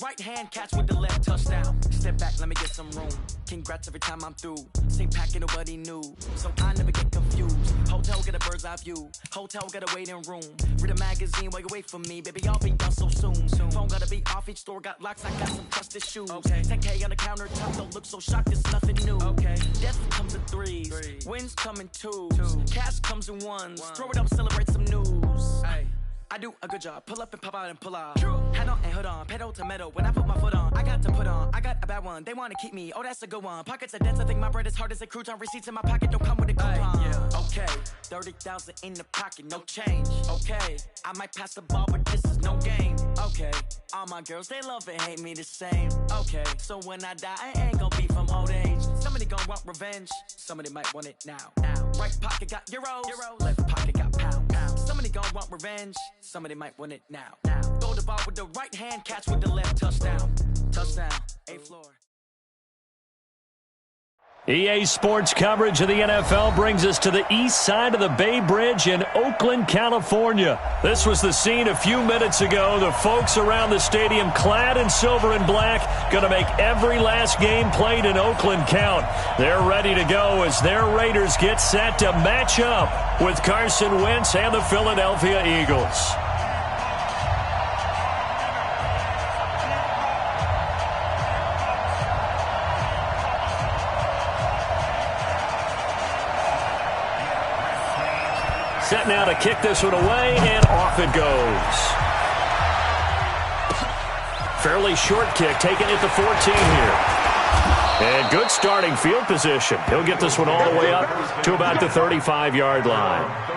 right hand, catch with the left, touchdown. Step back, let me get some room. Congrats every time I'm through. Same packet, nobody knew, so I never get confused. Hotel, get a bird's eye view. Hotel, get a waiting room. Read a magazine while you wait for me, baby, I'll be done so soon. Phone gotta be off, each store got locks, I got some trusted shoes. 10K on the countertop, don't look so shocked, it's nothing new. Death comes in threes, wins come in twos, cash comes in ones. Throw it up, celebrate some news. I do a good job, pull up and pop out and pull out. Head on and hood on, pedal to metal. When I put my foot on, I got to put on. I got a bad one, they wanna keep me, oh that's a good one. Pockets are dense, I think my bread is hard as a crouton. Receipts in my pocket don't come with a coupon. Okay, 30,000 in the pocket, no change. Okay, I might pass the ball, but this is no game. Okay, all my girls, they love and hate me the same. Okay, so when I die, I ain't gonna be from old age. Somebody gon' want revenge, somebody might want it now. Right pocket got euros, left pocket got pounds. Somebody gon' want revenge, somebody might want it now. Throw the ball with the right hand, catch with the left, touchdown. Touchdown, A-floor. EA Sports coverage of the NFL brings us to the east side of the Bay Bridge in Oakland, California. This was the scene a few minutes ago. The folks around the stadium clad in silver and black going to make every last game played in Oakland count. They're ready to go as their Raiders get set to match up with Carson Wentz and the Philadelphia Eagles. Set now to kick this one away, and off it goes. Fairly short kick, taken at the 14 here. And good starting field position. He'll get this one all the way up to about the 35-yard line.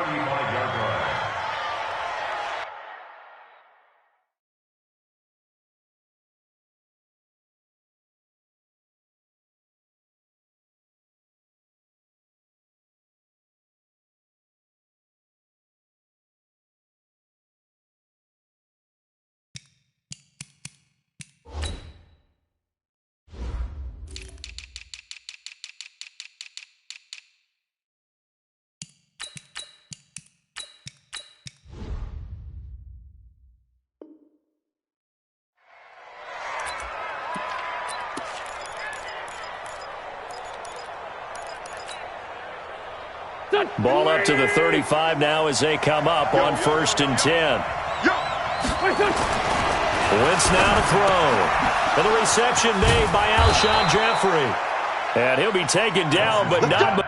Ball up to the 35 now as they come up on 1st and 10. Wentz now to throw. And the reception made by Alshon Jeffrey. And he'll be taken down, but not...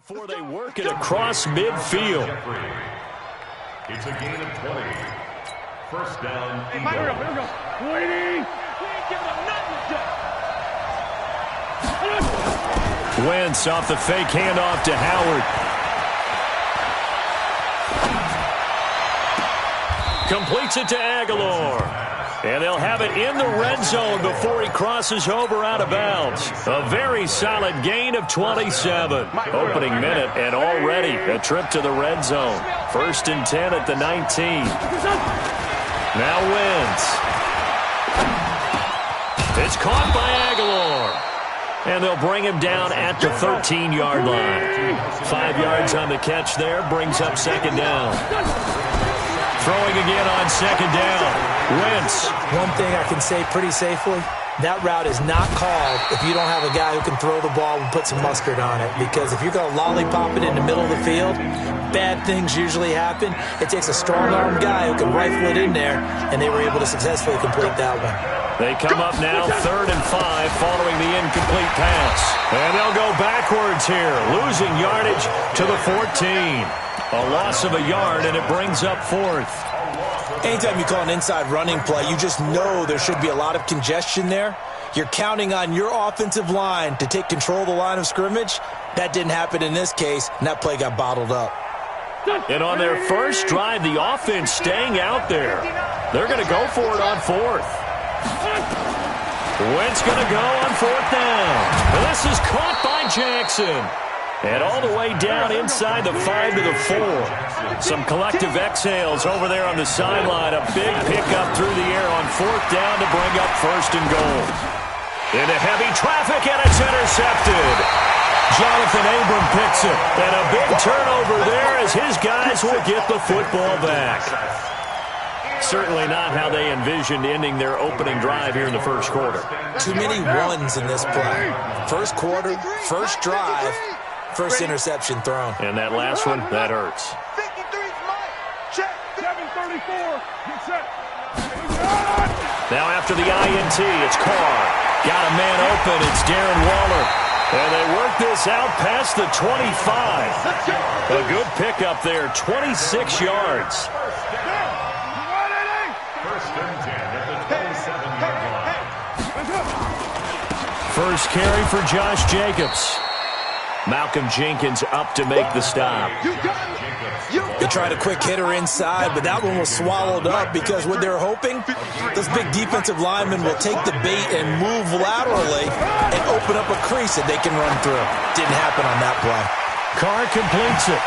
before they work it across midfield. It's a gain of 20. First down. Here we go. Waiting. We ain't giving up nothing. Wentz off the fake handoff to Howard. Completes it to Aguilar. And they'll have it in the red zone before he crosses over out of bounds. A very solid gain of 27. Opening minute and already a trip to the red zone. 1st and 10 at the 19. Now Wentz. It's caught by Aguilar. And they'll bring him down at the 13-yard line. 5 yards on the catch there, brings up 2nd down. Throwing again on 2nd down. Wentz. One thing I can say pretty safely, that route is not called if you don't have a guy who can throw the ball and put some mustard on it. Because if you're going to lollipop it in the middle of the field, bad things usually happen. It takes a strong-armed guy who can rifle it in there, and they were able to successfully complete that one. They come up now 3rd and 5 following the incomplete pass. And they'll go backwards here, losing yardage to the 14. A loss of a yard, and it brings up 4th. Anytime you call an inside running play, you just know there should be a lot of congestion there. You're counting on your offensive line to take control of the line of scrimmage. That didn't happen in this case, and that play got bottled up. And on their first drive, the offense staying out there. They're going to go for it on 4th. Wentz going to go on 4th down. This is caught by Jackson. And all the way down inside the 5 to the 4. Some collective exhales over there on the sideline. A big pickup through the air on 4th down to bring up 1st and goal. Into heavy traffic, and it's intercepted. Jonathan Abram picks it. And a big turnover there as his guys will get the football back. Certainly not how they envisioned ending their opening drive here in the first quarter. Too many ones in this play. First quarter, first drive, first interception thrown. And that last one, that hurts. 53's mine. Check. 734. Get set. Now after the INT, it's Carr. Got a man open. It's Darren Waller. And they work this out past the 25. A good pickup there, 26 yards. First carry for Josh Jacobs. Malcolm Jenkins up to make the stop. They tried a quick hitter inside, but that one was swallowed up because what they're hoping, those big defensive linemen will take the bait and move laterally and open up a crease that they can run through. Didn't happen on that play. Carr completes it.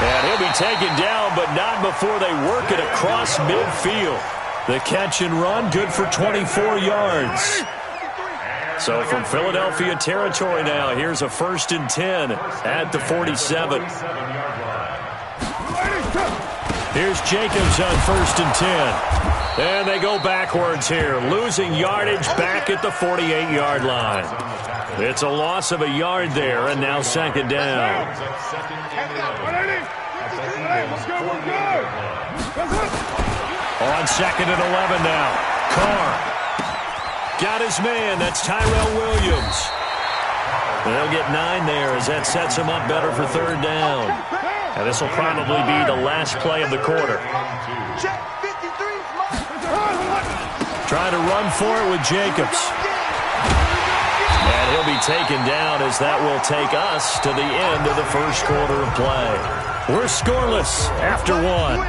And he'll be taken down, but not before they work it across midfield. The catch and run, good for 24 yards. So from Philadelphia territory now, here's a 1st and 10 at the 47. Here's Jacobs on 1st and 10. And they go backwards here, losing yardage back at the 48-yard line. It's a loss of a yard there, and now 2nd down. On 2nd and 11 now. Carr. Got his man. That's Tyrell Williams. They'll get 9 there as that sets him up better for 3rd down. And this will probably be the last play of the quarter. Trying to run for it with Jacobs. And he'll be taken down as that will take us to the end of the first quarter of play. We're scoreless after 1.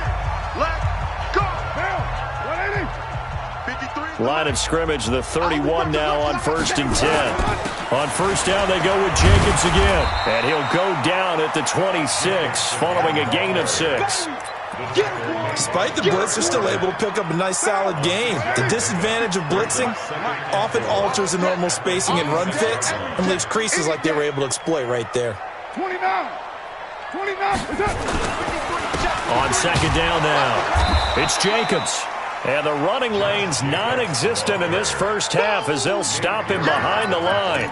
Line of scrimmage, the 31 now on 1st and 10. On 1st down, they go with Jacobs again. And he'll go down at the 26, following a gain of 6. Despite the blitz, they're still able to pick up a nice, solid gain. The disadvantage of blitzing often alters the normal spacing and run fits and leaves creases like they were able to exploit right there. 29. On 2nd down now, it's Jacobs. And the running lane's non-existent in this first half as they'll stop him behind the line.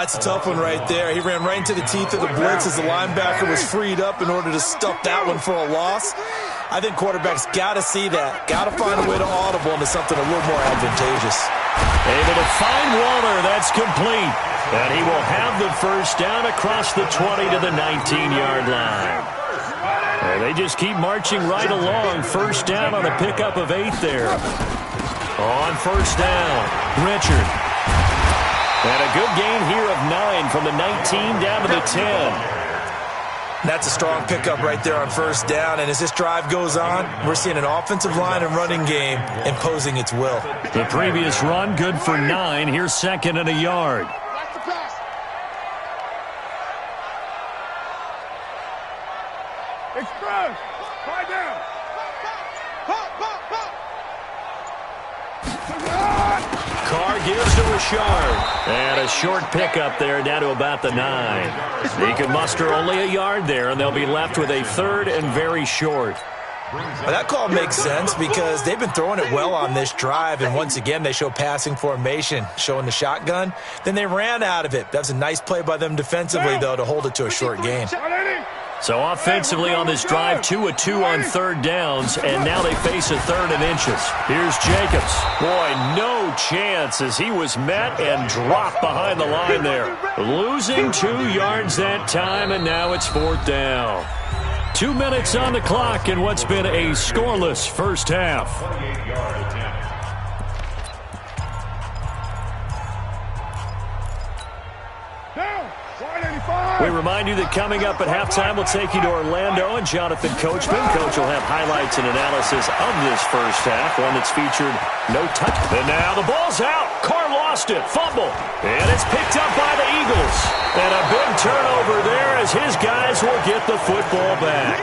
It's a tough one right there. He ran right into the teeth of the blitz as the linebacker was freed up in order to stuff that one for a loss. I think quarterbacks got to see that. Got to find a way to audible into something a little more advantageous. Able to find Waller. That's complete. And he will have the 1st down across the 20 to the 19-yard line. And they just keep marching right along. 1st down on a pickup of 8 there. On 1st down, Richard. And a good gain here of 9 from the 19 down to the 10. That's a strong pickup right there on 1st down. And as this drive goes on, we're seeing an offensive line and running game imposing its will. The previous run, good for 9. Here's 2nd and a yard. Express. 5 down. Carr gives to Richard. And a short pickup there down to about the 9. He can muster only a yard there, and they'll be left with a 3rd and very short. Well, that call makes sense because they've been throwing it well on this drive, and once again they show passing formation, showing the shotgun. Then they ran out of it. That was a nice play by them defensively, though, to hold it to a short gain. So offensively on this drive, 2 of 2 on 3rd downs, and now they face a 3rd and inches. Here's Jacobs. Boy, no chance as he was met and dropped behind the line there. Losing 2 yards that time, and now it's 4th down. 2 minutes on the clock in what's been a scoreless first half. Down. 185. We remind you that coming up at halftime, we'll take you to Orlando and Jonathan Coachman. Coach will have highlights and analysis of this first half, one that's featured no touch. And now the ball's out. Carr lost it. Fumble. And it's picked up by the Eagles. And a big turnover there as his guys will get the football back.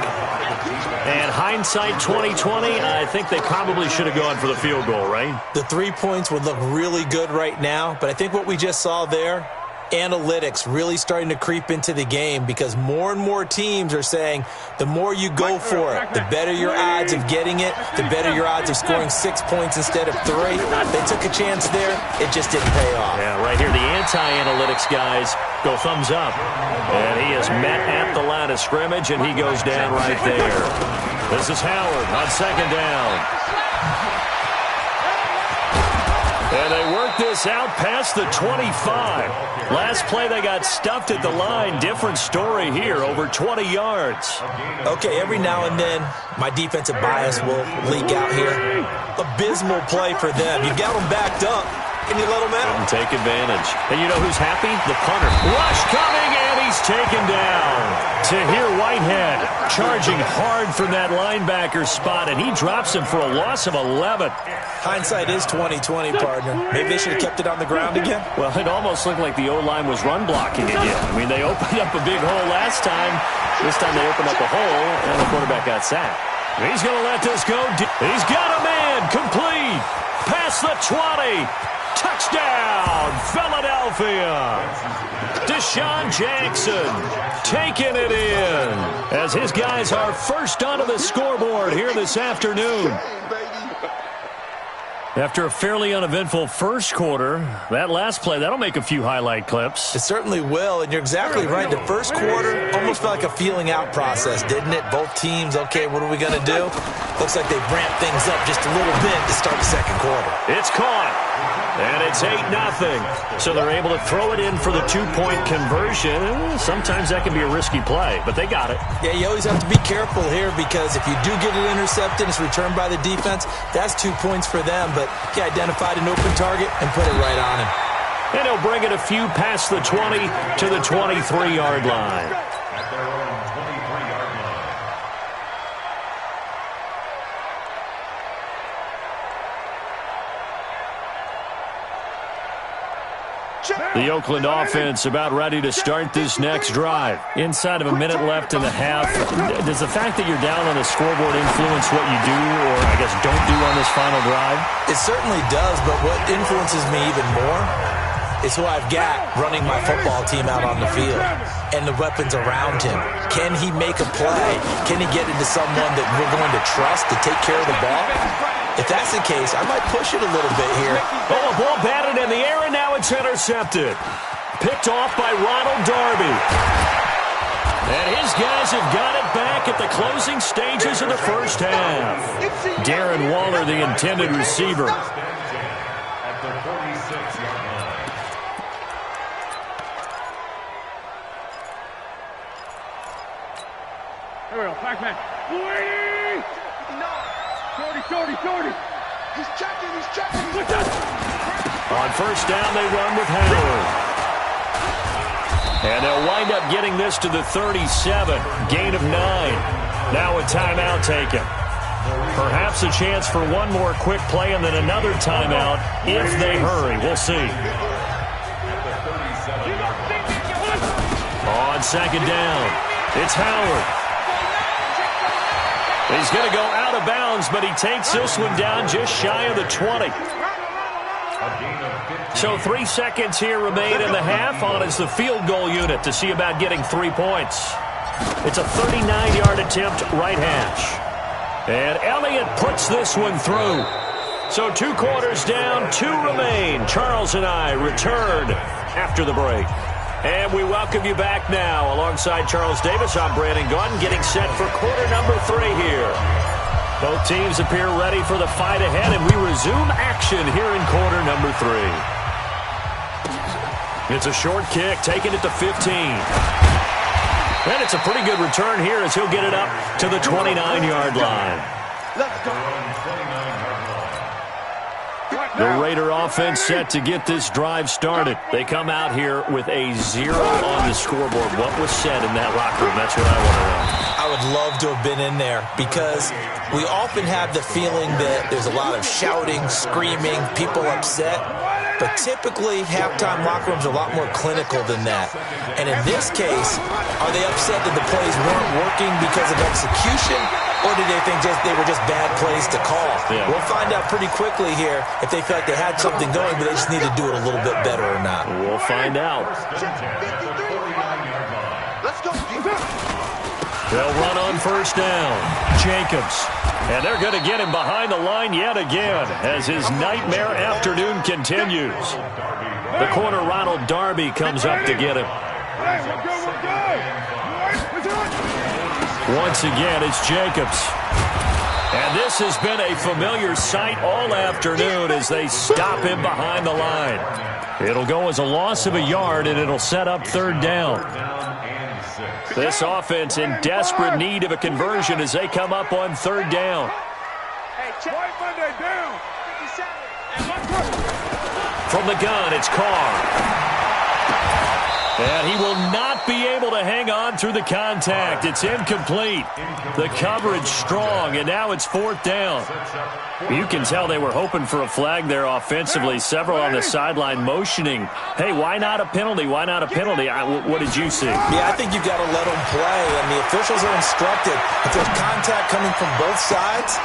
And hindsight 2020, I think they probably should have gone for the field goal, right? The 3 points would look really good right now, but I think what we just saw there, analytics really starting to creep into the game because more and more teams are saying the more you go for it, the better your odds of getting it, the better your odds of scoring 6 points instead of 3. They took a chance there. It just didn't pay off. Yeah, right here, the anti-analytics guys go thumbs up. And he is met at the line of scrimmage, and he goes down right there. This is Howard on second down. And they work this out past the 25. Last play, they got stuffed at the line. Different story here, over 20 yards. Okay, every now and then, my defensive bias will leak out here. Abysmal play for them. You got them backed up. Can you let them out? And take advantage. And you know who's happy? The punter. Rush coming, and he's taken down. Tahir Whitehead charging hard from that linebacker spot, and he drops him for a loss of 11. Hindsight is 20/20, partner. Maybe they should have kept it on the ground again. Well, it almost looked like the O-line was run blocking again. I mean, they opened up a big hole last time. This time they opened up a hole, and the quarterback got sacked. He's going to let this go. He's got a man. Complete. Past the 20. Touchdown, Philadelphia. Deshaun Jackson taking it in as his guys are first onto the scoreboard here this afternoon. After a fairly uneventful first quarter, that last play, that'll make a few highlight clips. It certainly will, and you're exactly right. The first quarter almost felt like a feeling out process, didn't it? Both teams, okay, what are we going to do? Looks like they've ramped things up just a little bit to start the second quarter. It's caught. And it's 8-0. So they're able to throw it in for the 2-point conversion. Sometimes that can be a risky play, but they got it. Yeah, you always have to be careful here because if you do get it intercepted, it's returned by the defense, that's 2 points for them. But he identified an open target and put it right on him. And he'll bring it a few past the 20 to the 23-yard line. The Oakland offense about ready to start this next drive. Inside of a minute left in the half. Does the fact that you're down on the scoreboard influence what you do or, I guess, don't do on this final drive? It certainly does, but what influences me even more is who I've got running my football team out on the field and the weapons around him. Can he make a play? Can he get into someone that we're going to trust to take care of the ball? If that's the case, I might push it a little bit here. Oh, a ball batted in the air, and now it's intercepted. Picked off by Ronald Darby. And his guys have got it back at the closing stages of the first half. Darren Waller, the intended receiver. At the 46-yard line. Here we go, back man. Shorty. He's checking. On first down, they run with Howard. And they'll wind up getting this to the 37. Gain of 9. Now a timeout taken. Perhaps a chance for one more quick play and then another timeout if they hurry. We'll see. On second down, it's Howard. He's going to go out of bounds, but he takes this one down just shy of the 20. So 3 seconds here remain in the half on as the field goal unit to see about getting 3 points. It's a 39-yard attempt, right hash. And Elliott puts this one through. So 2 quarters down, 2 remain. Charles and I return after the break. And we welcome you back now. Alongside Charles Davis, I'm Brandon Gaudin, getting set for quarter number 3 here. Both teams appear ready for the fight ahead, and we resume action here in quarter number 3. It's a short kick, taking it to 15. And it's a pretty good return here as he'll get it up to the 29-yard line. Let's go. The Raider offense set to get this drive started. They come out here with a 0 on the scoreboard. What was said in that locker room? That's what I want to know. I would love to have been in there because we often have the feeling that there's a lot of shouting, screaming, people upset. But typically, halftime locker rooms are a lot more clinical than that. And in this case, are they upset that the plays weren't working because of execution? Or did they think they were just bad plays to call? Yeah. We'll find out pretty quickly here if they feel like they had something going, but they just need to do it a little bit better or not. We'll find out. Let's go. They'll run on first down. Jacobs. And they're going to get him behind the line yet again as his nightmare afternoon continues. The corner, Ronald Darby, comes up to get him. Hey, we're good. Once again, it's Jacobs. And this has been a familiar sight all afternoon as they stop him behind the line. It'll go as a loss of a yard, and it'll set up third down. This offense in desperate need of a conversion as they come up on third down. White Monday down. From the gun, it's Carr. And he will not be able to hang on through the contact. It's incomplete. The coverage strong, and now it's fourth down. You can tell they were hoping for a flag there offensively. Several on the sideline motioning. Hey, why not a penalty? Why not a penalty? What did you see? Yeah, I think you've got to let them play, and the officials are instructed. If there's contact coming from both sides,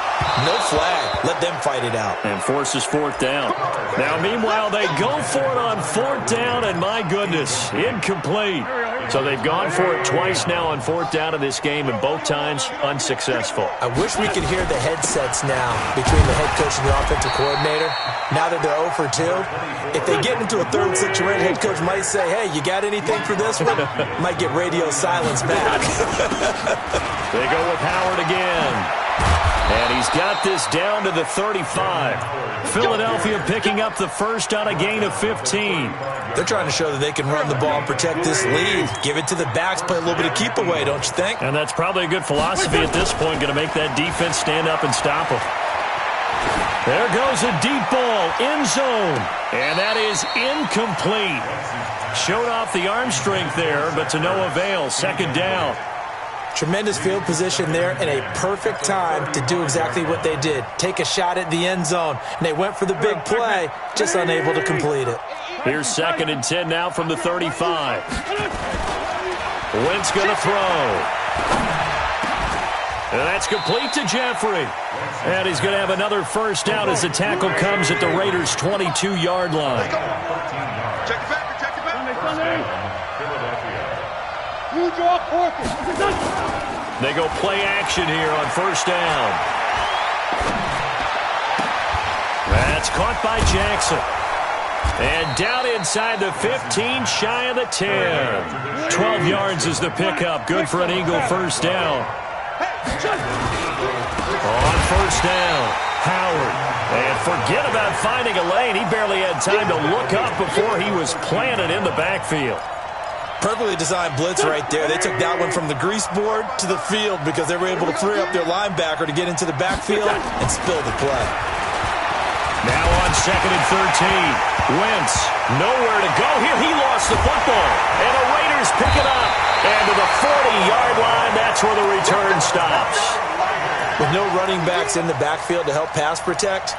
no flag. Let them fight it out. And forces fourth down. Now, meanwhile, they go for it on fourth down, and my goodness, incomplete. So they've gone for it twice now on fourth down in this game, and both times unsuccessful. I wish we could hear the headsets now between the head coach and the offensive coordinator. Now that they're 0 for 2, if they get into a third situation, head coach might say, hey, you got anything for this one? Might get radio silence back. They go with Howard again. And he's got this down to the 35. Philadelphia picking up the first on a gain of 15. They're trying to show that they can run the ball and protect this lead. Give it to the backs, play a little bit of keep away, don't you think? And that's probably a good philosophy at this point, going to make that defense stand up and stop them. There goes a deep ball, end zone. And that is incomplete. Showed off the arm strength there, but to no avail. Second down. Tremendous field position there and a perfect time to do exactly what they did. Take a shot at the end zone. And they went for the big play, just unable to complete it. Here's 2nd and 10 now from the 35. Wentz going to throw. And that's complete to Jeffrey. And he's going to have another first down as the tackle comes at the Raiders' 22-yard line. Check it back, check it back. You draw They go play action here on first down. That's caught by Jackson. And down inside the 15, shy of the 10. 12 yards is the pickup. Good for an Eagle first down. On first down, Howard. And forget about finding a lane. He barely had time to look up before he was planted in the backfield. Perfectly designed blitz right there. They took that one from the grease board to the field because they were able to free up their linebacker to get into the backfield and spill the play. Now on 2nd and 13. Wentz, nowhere to go here. He lost the football. And the Raiders pick it up. And to the 40-yard line, that's where the return stops. With no running backs in the backfield to help pass protect,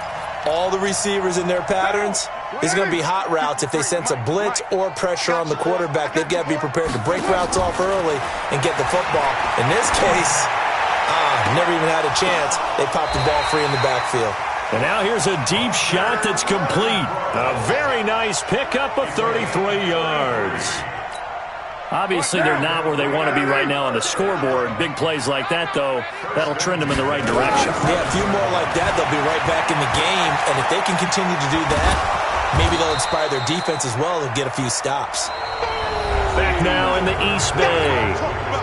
all the receivers in their patterns, it's going to be hot routes. If they sense a blitz or pressure on the quarterback, they've got to be prepared to break routes off early and get the football. In this case, never even had a chance. They popped the ball free in the backfield. And now here's a deep shot that's complete. A very nice pickup of 33 yards. Obviously, they're not where they want to be right now on the scoreboard. Big plays like that, though, that'll trend them in the right direction. Yeah, a few more like that, they'll be right back in the game. And if they can continue to do that, maybe they'll inspire their defense as well and get a few stops. Back now in the East Bay.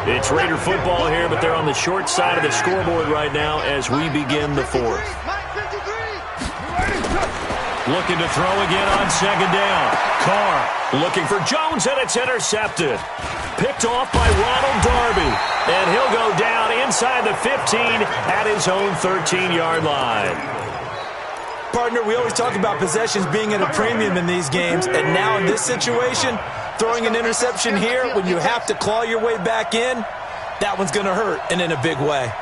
It's Raider football here, but they're on the short side of the scoreboard right now as we begin the fourth. Looking to throw again on second down. Carr looking for Jones, and it's intercepted. Picked off by Ronald Darby. And he'll go down inside the 15 at his own 13-yard line. partner, we always talk about possessions being at a premium in these games, and now in this situation, throwing an interception here when you have to claw your way back in, that one's going to hurt, and in a big way.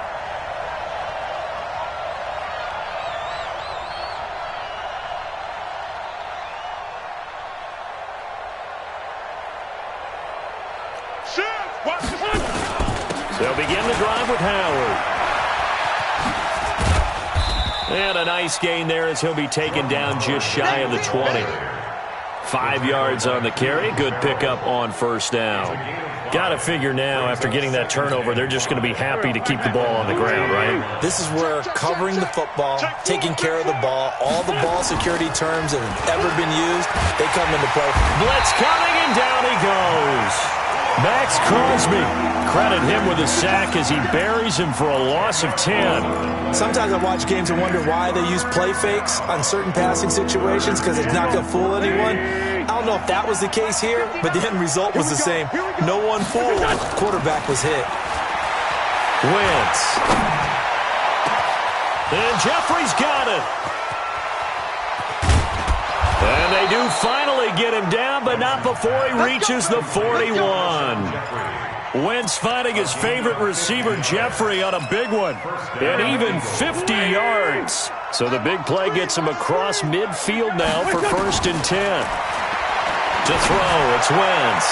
They'll begin the drive with Howard. And a nice gain there as he'll be taken down just shy of the 20. 5 yards on the carry. Good pickup on first down. Got to figure now, after getting that turnover, they're just going to be happy to keep the ball on the ground, right? This is where covering the football, taking care of the ball, all the ball security terms that have ever been used, they come into play. Blitz coming, and down he goes. Max Crosby, credit him with a sack as he buries him for a loss of 10. Sometimes I watch games and wonder why they use play fakes on certain passing situations, because it's not going to fool anyone. I don't know if that was the case here, but the end result was the same. No one fooled. Quarterback was hit. Wentz. And Jeffrey's got it. And they do finally get him down, but not before he reaches the 41. Wentz finding his favorite receiver, Jeffrey, on a big one. And even 50 yards. So the big play gets him across midfield now for 1st and 10. To throw, it's Wentz.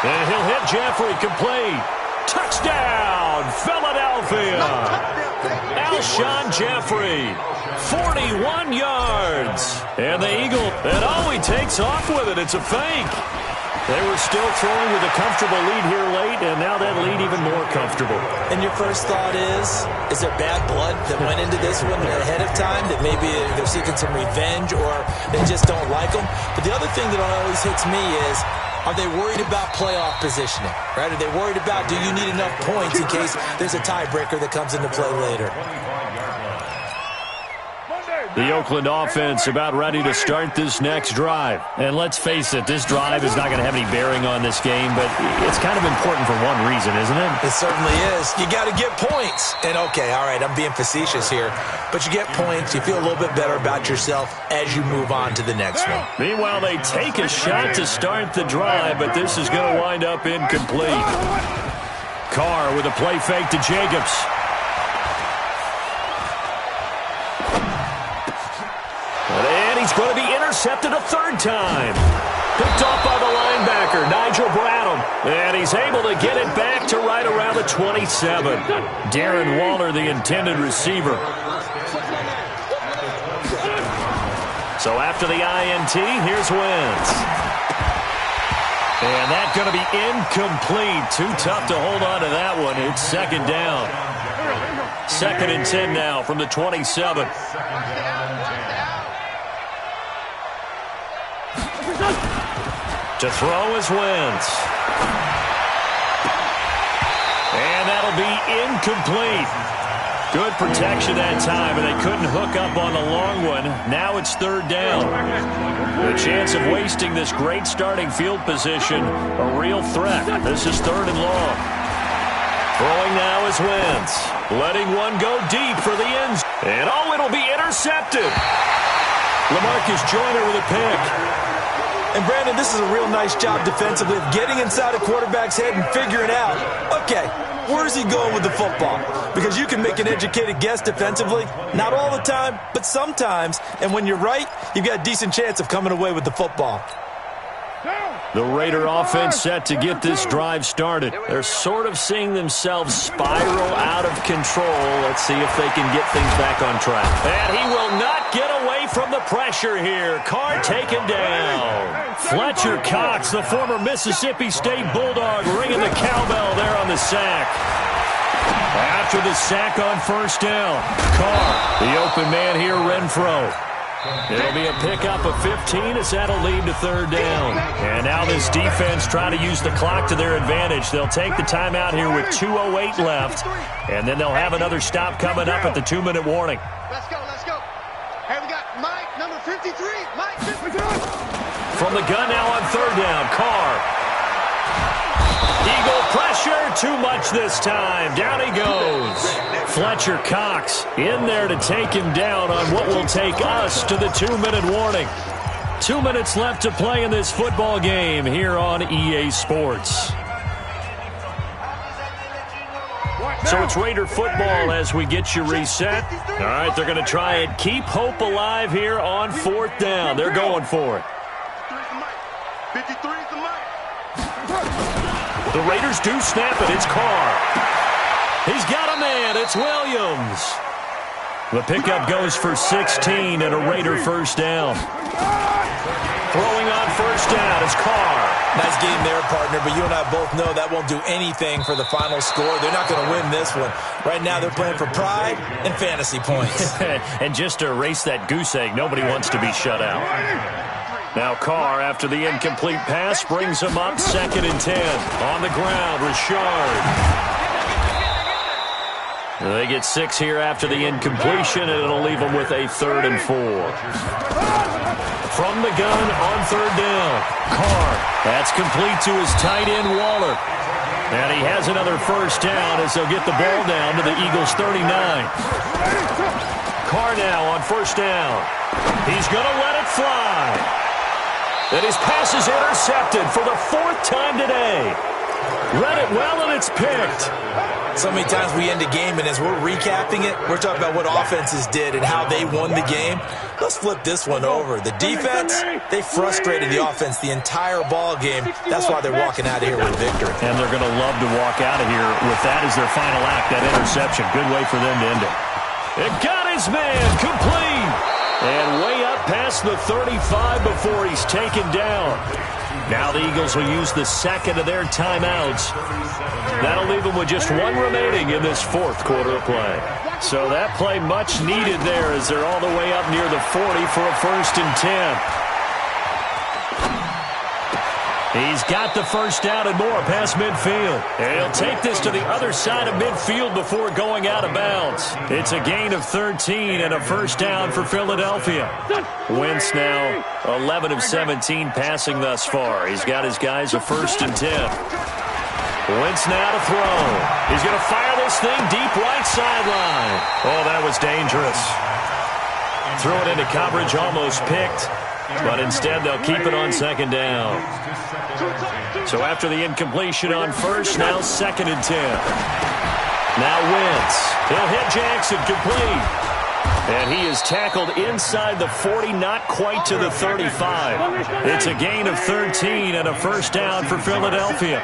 And he'll hit Jeffrey, complete. Touchdown, Philadelphia. Alshon Jeffrey, 41 yards. And the Eagle, and he takes off with it. It's a fake. They were still throwing with a comfortable lead here late, and now that lead even more comfortable. And your first thought is there bad blood that went into this one ahead of time, that maybe they're seeking some revenge or they just don't like them? But the other thing that always hits me is, are they worried about playoff positioning, right? Are they worried about, do you need enough points in case there's a tiebreaker that comes into play later? The Oakland offense about ready to start this next drive. And let's face it, this drive is not going to have any bearing on this game, but it's kind of important for one reason, isn't it? It certainly is. You got to get points. And okay, all right, I'm being facetious here, but you get points, you feel a little bit better about yourself as you move on to the next one. Meanwhile, they take a shot to start the drive, but this is going to wind up incomplete. Carr with a play fake to Jacobs. And he's going to be intercepted a third time. Picked off by the linebacker, Nigel Bradham. And he's able to get it back to right around the 27. Darren Waller, the intended receiver. So after the INT, here's Wentz. And that's going to be incomplete. Too tough to hold on to that one. It's second down. 2nd and 10 now from the 27. To throw is Wentz. And that'll be incomplete. Good protection that time, and they couldn't hook up on the long one. Now it's 3rd down. The chance of wasting this great starting field position, a real threat. This is 3rd and long. Throwing now is Wentz. Letting one go deep for the end. And it'll be intercepted. LaMarcus Joyner with a pick. And, Brandon, this is a real nice job defensively of getting inside a quarterback's head and figuring out, okay, where's he going with the football? Because you can make an educated guess defensively. Not all the time, but sometimes. And when you're right, you've got a decent chance of coming away with the football. The Raider offense set to get this drive started. They're sort of seeing themselves spiral out of control. Let's see if they can get things back on track. And he will not get away from the pressure here. Carr taken down. Fletcher Cox, the former Mississippi State Bulldog, ringing the cowbell there on the sack. After the sack on 1st down, Carr, the open man here, Renfro. It'll be a pickup of 15 as that'll lead to 3rd down. And now this defense trying to use the clock to their advantage. They'll take the timeout here with 2:08 left. And then they'll have another stop coming up at the 2-minute warning. Let's go, let's go. Hey, we got Mike, number 53. Mike, 53. From the gun now on 3rd down, Carr. Eagle pressure, too much this time. Down he goes. Fletcher Cox in there to take him down on what will take us to the 2-minute warning. 2 minutes left to play in this football game here on EA Sports. So it's Raider football as we get you reset. All right, they're going to try and keep hope alive here on 4th down. They're going for it. The Raiders do snap it. It's Carr. He's got a man. It's Williams. The pickup goes for 16 and a Raider first down. Throwing on first down is Carr. Nice game there, partner, but you and I both know that won't do anything for the final score. They're not going to win this one. Right now they're playing for pride and fantasy points. And just to erase that goose egg, nobody wants to be shut out. Now Carr, after the incomplete pass, brings him up 2nd and 10. On the ground, Richard. They get 6 here after the incompletion, and it'll leave them with a 3rd and 4. From the gun on 3rd down. Carr, that's complete to his tight end, Waller. And he has another first down as they'll get the ball down to the Eagles' 39. Carr now on first down. He's going to let it fly. And his pass is intercepted for the 4th time today. Read it well, and it's picked. So many times we end a game, and as we're recapping it, we're talking about what offenses did and how they won the game. Let's flip this one over. The defense, they frustrated the offense the entire ball game. That's why they're walking out of here with a victory. And they're going to love to walk out of here with that as their final act, that interception. Good way for them to end it. It got his man complete. And way up past the 35 before he's taken down. Now the Eagles will use the 2nd of their timeouts. That'll leave them with just 1 remaining in this 4th quarter of play. So that play much needed there as they're all the way up near the 40 for a 1st and 10. He's got the first down and more past midfield. And he'll take this to the other side of midfield before going out of bounds. It's a gain of 13 and a first down for Philadelphia. Wentz now 11 of 17 passing thus far. He's got his guys a 1st and 10. Wentz now to throw. He's going to fire this thing deep right sideline. Oh, that was dangerous. Threw it into coverage, almost picked. But instead, they'll keep it on 2nd down. So after the incompletion on 1st, now 2nd and 10. Now Wentz. He'll hit Jackson complete. And he is tackled inside the 40, not quite to the 35. It's a gain of 13 and a first down for Philadelphia.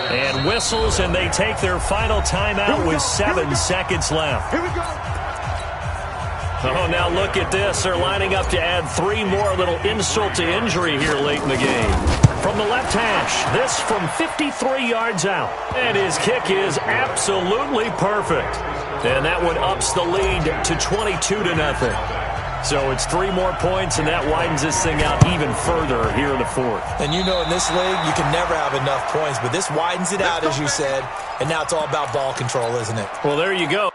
And whistles, and they take their final timeout with 7 seconds left. Here we go. Oh, now look at this. They're lining up to add 3 more, a little insult to injury here late in the game. From the left hash, this from 53 yards out. And his kick is absolutely perfect. And that one ups the lead to 22-0. So it's 3 more points, and that widens this thing out even further here in the 4th. And you know in this league, you can never have enough points, but this widens it out, as you said, and now it's all about ball control, isn't it? Well, there you go.